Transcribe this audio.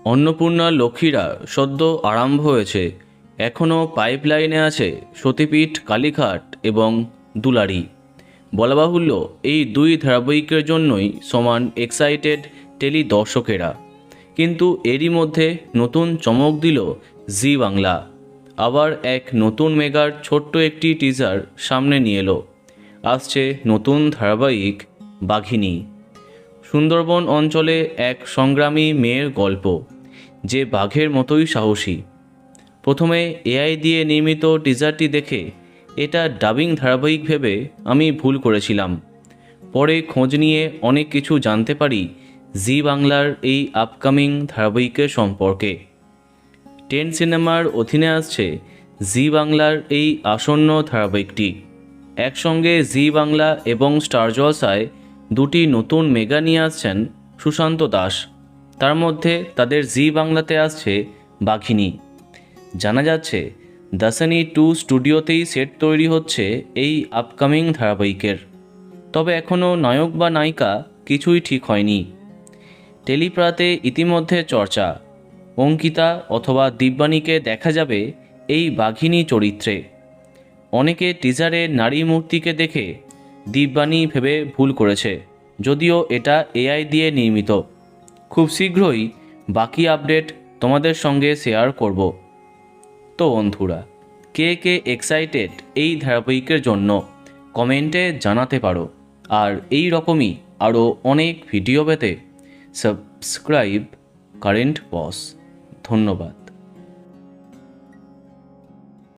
অন্নপূর্ণা লক্ষ্মীরা সদ্য আরম্ভ হয়েছে। এখনও পাইপলাইনে আছে সতীপীঠ, কালীঘাট এবং দুলারি। বলা বাহুল্য, এই দুই ধারাবাহিকের জন্যই সমান এক্সাইটেড টেলি দর্শকেরা। কিন্তু এরই মধ্যে নতুন চমক দিল জি বাংলা। আবার এক নতুন মেগার ছোট্ট একটি টিজার সামনে নিয়ে এলো। আসছে নতুন ধারাবাহিক বাঘিনী। সুন্দরবন অঞ্চলে এক সংগ্রামী মেয়ের গল্প, যে বাঘের মতোই সাহসী। প্রথমে এআই দিয়ে নির্মিত টিজারটি দেখে এটা ডাবিং ধারাবাহিক ভেবে আমি ভুল করেছিলাম। পরে খোঁজ নিয়ে অনেক কিছু জানতে পারি জি বাংলার এই আপকামিং ধারাবাহিকের সম্পর্কে। 10 সিনেমার অধীনে আসছে জি বাংলার এই আসন্ন ধারাবাহিকটি। একসঙ্গে জি বাংলা এবং স্টার জলসায় দুটি নতুন মেগা নিয়ে আসছেন সুশান্ত দাস। তার মধ্যে তাদের জি বাংলাতে আসছে বাঘিনী। জানা যাচ্ছে দাসানি 2 স্টুডিওতেই সেট তৈরি হচ্ছে এই আপকামিং ধারাবাহিকের। তবে এখনও নায়ক বা নায়িকা কিছুই ঠিক হয়নি। টেলিপ্রাতে ইতিমধ্যে চর্চা, অঙ্কিতা অথবা দিব্যানীকে দেখা যাবে এই বাঘিনী চরিত্রে। অনেকে টিজারে নারী মূর্তিকে দেখে দিব্যানী ভেবে ভুল করেছে, যদিও এটা এআই দিয়ে নির্মিত। খুব শীঘ্রই বাকি আপডেট তোমাদের সঙ্গে শেয়ার করব। তো বন্ধুরা, কে কে এক্সাইটেড এই ধারাবাহিকের জন্য কমেন্টে জানাতে পারো। আর এই রকমই আরও অনেক ভিডিও পেতে সাবস্ক্রাইব কারেন্ট বস। ধন্যবাদ।